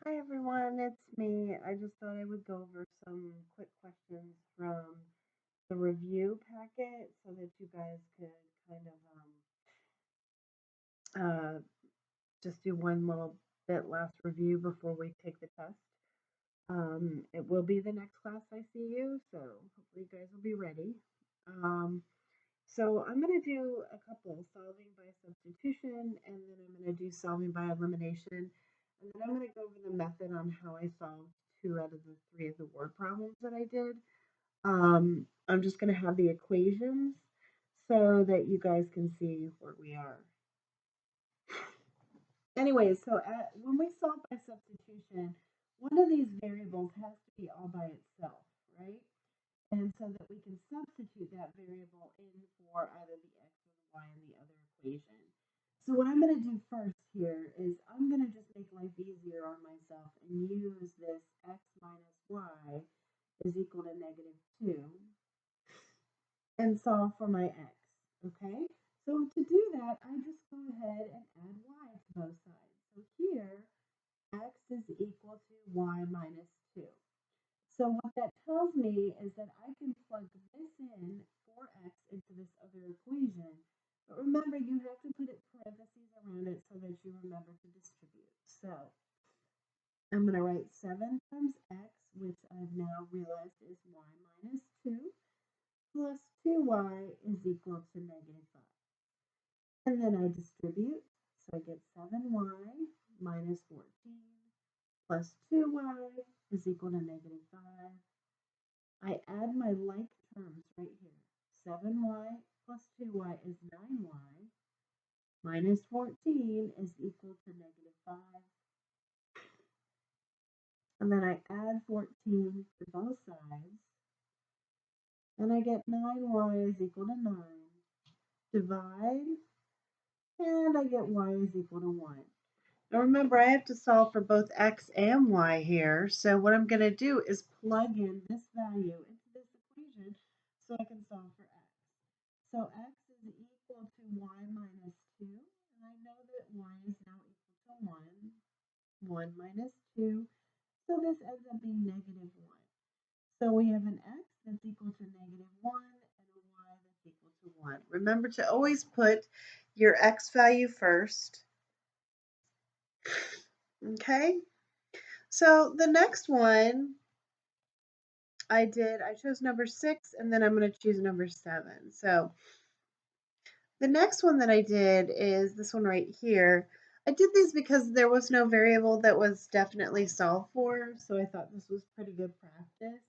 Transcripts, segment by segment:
Hi everyone, it's me. I just thought I would go over some quick questions from the review packet so that you guys could kind of just do one little bit last review before we take the test. It will be the next class I see you, so hopefully you guys will be ready. Um, so I'm going to do a couple, solving by substitution, and then I'm going to do solving by elimination. And then I'm going to go over the method on how I solved two out of the three of the word problems that I did. I'm just going to have the equations so that you guys can see where we are. Anyway, so when we solve by substitution, one of these variables has to be all by itself, right? And so that we can substitute that variable in for either the x or the y in the other equation. So what I'm going to do first here is I'm going to just make life easier on myself and use this x minus y is equal to -2 and solve for my x, okay? So to do that, I just go ahead and add y to both sides. So here, x is equal to y minus 2. So what that tells me is that I can plug this in, 4x, into this other equation. But remember, you have to put parentheses around it so that you remember to distribute. So I'm going to write 7 times x, which I've now realized is y minus 2, plus 2y is equal to -5. And then I distribute, so I get 7y minus 14 plus 2y is equal to -5. I add my like terms right here. 7y plus 2y is 9y minus 14 is equal to -5. And then I add 14 to both sides. And I get 9y is equal to 9. Divide, and I get y is equal to 1. Now remember, I have to solve for both x and y here. So what I'm going to do is plug in this value into this equation so I can solve for x. So x is equal to y minus 2, and I know that y is now equal to 1. 1 minus 2, so this ends up being -1. So we have an x that's equal to -1 and a y that's equal to 1. Remember to always put your x value first. Okay, so the next one I chose number 6, and then I'm going to choose number 7. So the next one that I did is this one right here. I did these because there was no variable that was definitely solved for, so I thought this was pretty good practice.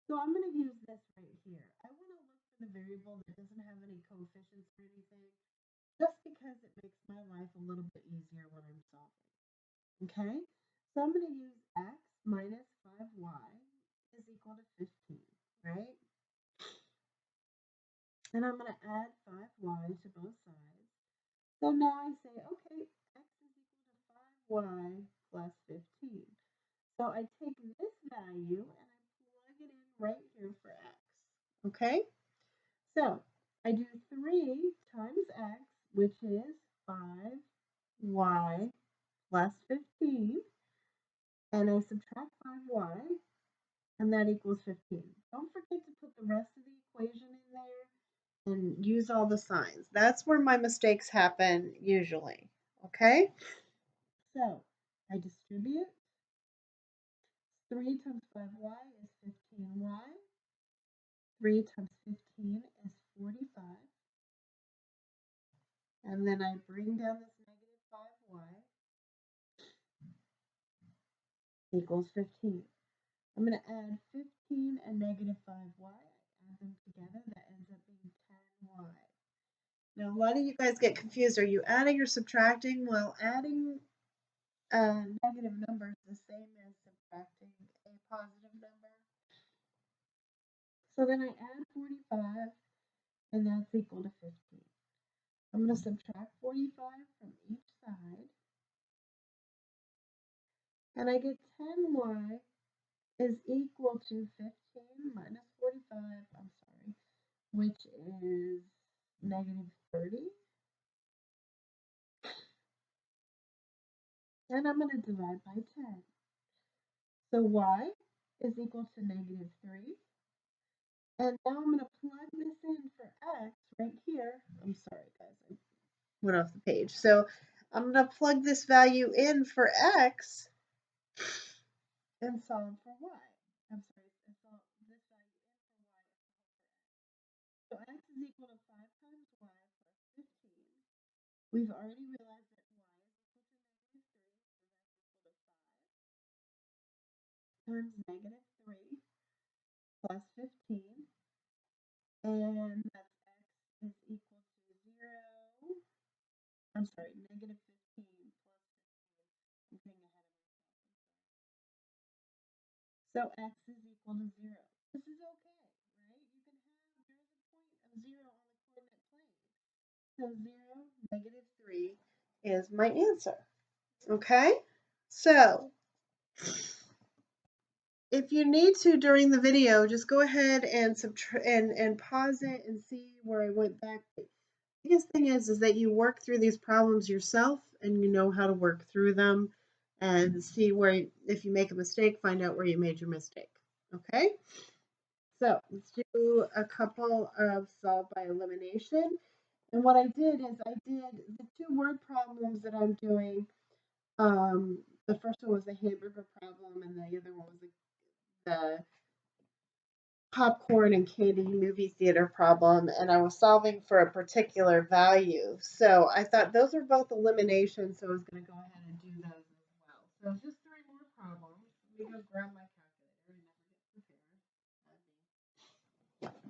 So I'm going to use this right here. I want to look for the variable that doesn't have any coefficients or anything, just because it makes my life a little bit easier when I'm solving. Okay? So I'm going to use x minus 5y is equal to 15, right? And I'm going to add 5y to both sides. So now I say, okay, x is equal to 5y plus 15. So I take this value and I plug it in right here for x. Okay? So I do 3 times x, which is 5y plus 15. And I subtract 5y, and that equals 15. Don't forget to put the rest of the equation in there and use all the signs. That's where my mistakes happen usually. Okay? So I distribute. 3 times 5y is 15y. 3 times 15 is 45. And then I bring down this -5y equals 15. I'm going to add 15 and -5y. Add them together. That ends up being 10y. Now, a lot of you guys get confused. Are you adding or subtracting? Well, adding a negative number is the same as subtracting a positive number. So then I add 45, and that's equal to 15. I'm going to subtract 45 from each side, and I get 10y is equal to 15 minus 45, I'm sorry, which is -30. And I'm going to divide by 10. So y is equal to -3. And now I'm going to plug this in for x right here. I'm sorry, guys. I went off the page. So I'm going to plug this value in for x and solve for y. I'm sorry, I solve this value in for y. So x is equal to 5 times y plus 15. We've already realized that y is equal to -3, so that's equal to 5 times -3 plus 15. And that's x is equal to 0. I'm sorry, -15 plus 15. I'm getting ahead of myself. So x is equal to 0. This is okay, right? You can have, there is a point of 0 on the coordinate plane. So 0, -3 is my answer. Okay? So if you need to during the video, just go ahead and and pause it and see where I went back. The biggest thing is that you work through these problems yourself and you know how to work through them and see where, if you make a mistake, find out where you made your mistake. Okay? So let's do a couple of solve by elimination. And what I did is I did the 2 word problems that I'm doing. The first one was the hamburger problem, and the other one was the popcorn and candy movie theater problem, and I was solving for a particular value. So I thought those are both eliminations, so I was going to go ahead and do those as well. So just 3 more problems. Let me go grab my calculator and never get prepared.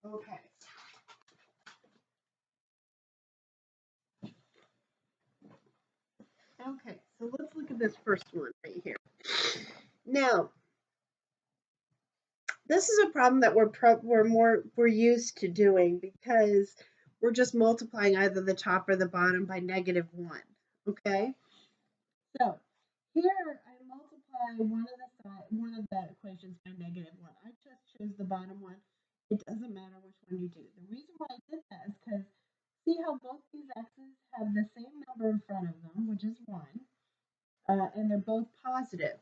Okay. Okay, so let's look at this first one right here. Now, this is a problem that we're used to doing because we're just multiplying either the top or the bottom by -1. Okay, so here I multiply one of the equations by -1. I just choose the bottom one. It doesn't matter which one you do. The reason why I did that is because see how both these x's have the same number in front of them, which is 1, and they're both positive.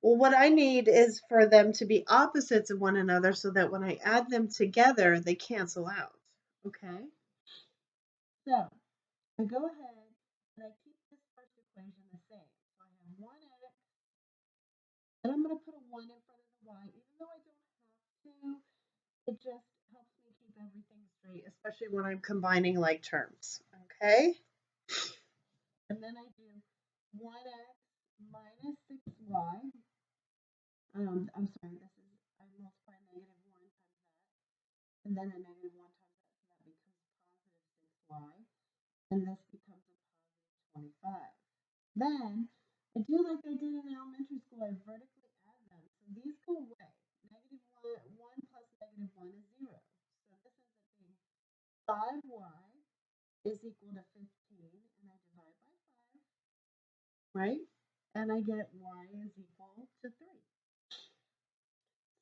Well, what I need is for them to be opposites of one another so that when I add them together, they cancel out. Okay? So I go ahead and I keep this first equation the same. So I have 1x, and I'm going to put a 1 in front of the y, even though I don't have to. It just helps me keep everything straight, especially when I'm combining like terms. Okay? And then I do 1x minus 6y. I'm sorry, this is, I multiply -1 times that, and then a -1 times that, so that becomes positive 6y, and this becomes a positive 25. Then, I do like I did in elementary school, I vertically add them, so these go away. -1 plus -1 is 0. So this ends up being 5y is equal to 15, and I divide by 5, right? And I get y is equal to 3.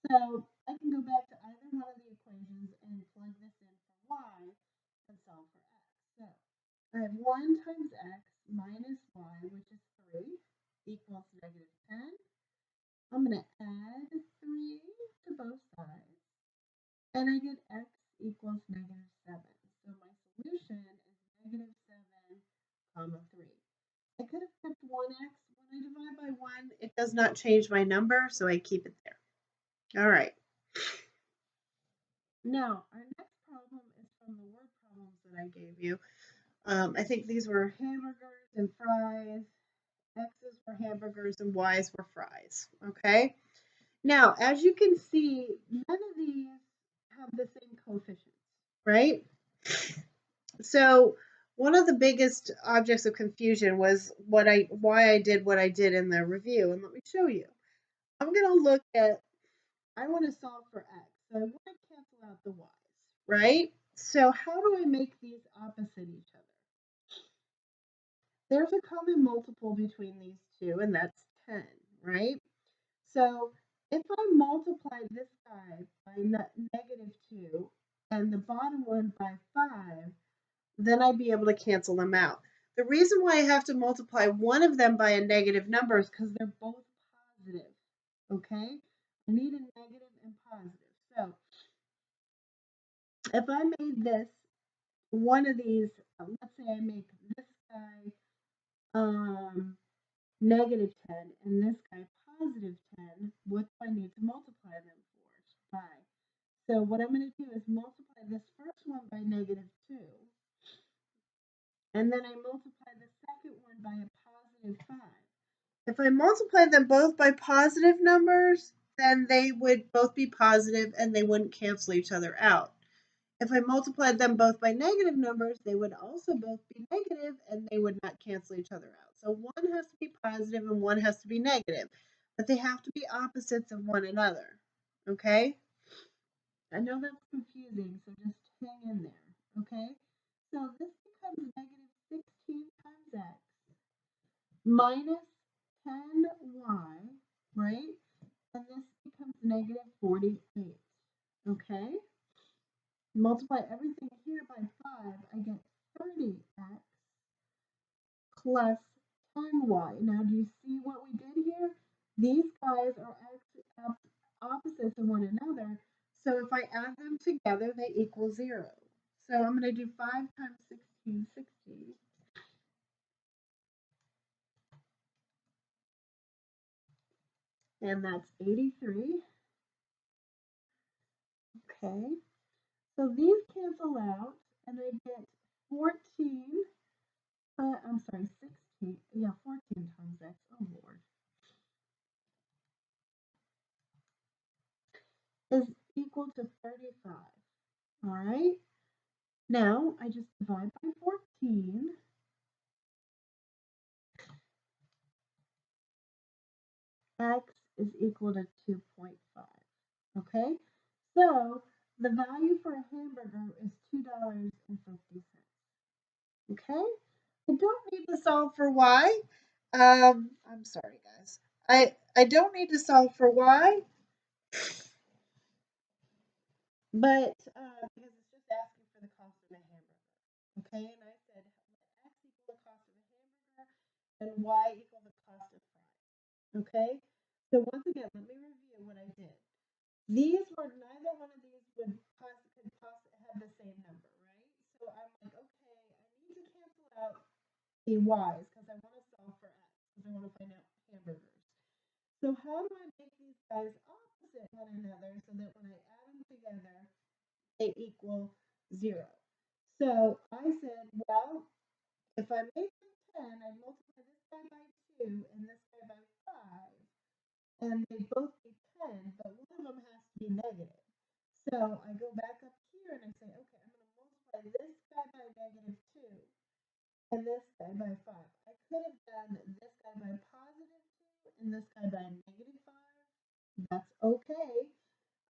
So I can go back to either one of the equations and plug this in for y and solve for x. So I have 1 times x minus y, which is 3, equals -10. I'm going to add 3 to both sides, and I get x equals -7. So my solution is -7, comma 3. I could have kept 1x. When I divide by 1, it does not change my number, so I keep it there. All right. Now, our next problem is from the word problems that I gave you. I think these were hamburgers and fries. X's were hamburgers and Y's were fries. Okay. Now, as you can see, none of these have the same coefficients, right? So one of the biggest objects of confusion was why I did what I did in the review. And let me show you. I'm going to look at, I want to solve for x. So I want to cancel out the y's, right? So how do I make these opposite each other? There's a common multiple between these two, and that's 10, right? So if I multiply this guy by -2 and the bottom one by 5, then I'd be able to cancel them out. The reason why I have to multiply one of them by a negative number is because they're both positive, okay? I need a negative and positive. So if I made this, one of these, let's say I make this guy negative 10 and this guy positive 10, what do I need to multiply them for? By. So what I'm going to do is multiply this first one by negative 2, and then I multiply the second one by a positive 5. If I multiply them both by positive numbers, then they would both be positive and they wouldn't cancel each other out. If I multiplied them both by negative numbers, they would also both be negative and they would not cancel each other out. So one has to be positive and one has to be negative, but they have to be opposites of one another. Okay? I know that's confusing, so just hang in there. Okay? So this becomes negative 16 times x minus 10y, right? And this becomes negative 48. Okay? Multiply everything here by 5, I get 30x plus 10y. Now, do you see what we did here? These guys are opposites of one another, so if I add them together, they equal 0. So I'm going to do 5 times 16, 60. And that's 83. Okay. So these cancel out, and I get 14. I'm sorry, 16. Yeah, 14 times x. Oh, Lord. Is equal to 35. All right. Now I just divide by 14. X is equal to 2.5. Okay. So the value for a hamburger is $2.50. Okay. I don't need to solve for y. I'm sorry, guys. I don't need to solve for y, but because it's just asking for the cost of a hamburger. Okay, and I said let x equal the cost of a hamburger and y equal the cost of fries. Okay, so once again, let me review what I did. These were neither one of these could possibly have the same number, right? So I'm like, okay, I need to cancel out the y's because I want to solve for x because I want to find out hamburgers. So how do I make these guys opposite one another so that when I add them together, they equal 0? So I said, well, if I make them 10, I multiply this guy by 2 and this guy by 5, and they both be 10, but one of them has to be negative. So I go back up here and I say, okay, I'm going to multiply this guy by negative 2 and this guy by 5. I could have done this guy by positive 2 and this guy by negative 5. That's okay.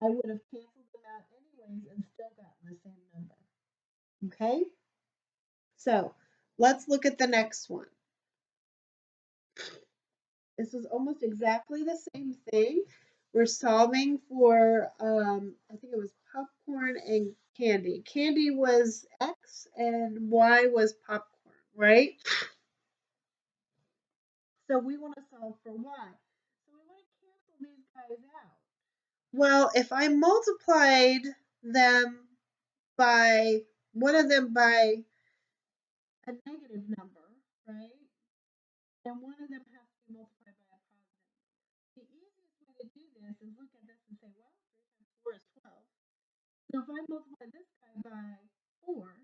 I would have canceled them out anyways and still gotten the same number. Okay? So let's look at the next one. This is almost exactly the same thing. We're solving for, I think it was popcorn and candy. Candy was X and Y was popcorn, right? So we want to solve for Y. So we want to cancel these guys out. Well, if I multiplied them by, one of them by a negative number, right? And one of them has to be multiplied by a positive number. The easiest way to do this is look at this and say, well, 3 times 4 is 12. So if I multiply this guy by 4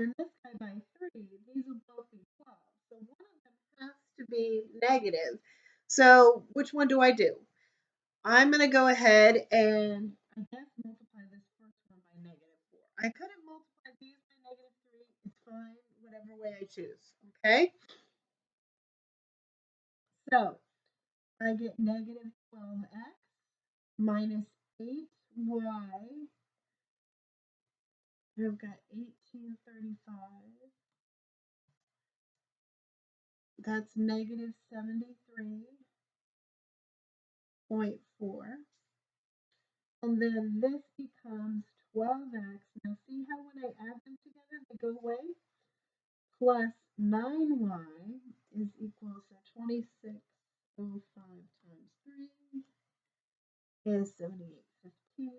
and this guy by 3, these will both be 12. So one of them has to be negative. So which one do I do? I'm going to go ahead and I guess multiply this first one by negative 4. I could have multiplied these by negative 3. It's fine, whatever way I choose. Okay? So I get negative 12x minus 8y. I've got 1835. That's negative 73.4. And then this becomes 12x. Now see how when plus 9y is equal to 2605 times 3 is 7815.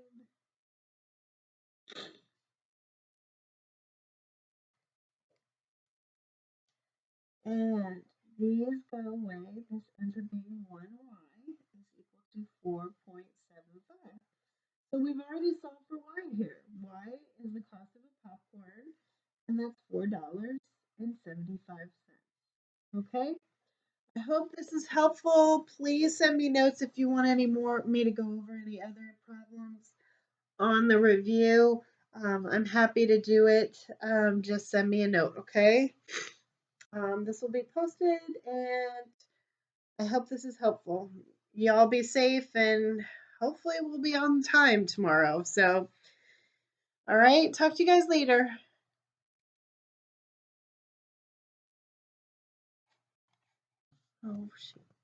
And these go away. This ends up being 1y is equal to 4.75. So we've already solved for y here. Y is the cost of a popcorn, and that's $4.75. Okay? I hope this is helpful. Please send me notes if you want me to go over any other problems on the review. I'm happy to do it. Just send me a note, okay? This will be posted, and I hope this is helpful. Y'all be safe, and hopefully we'll be on time tomorrow. So, all right, talk to you guys later. Oh, shoot.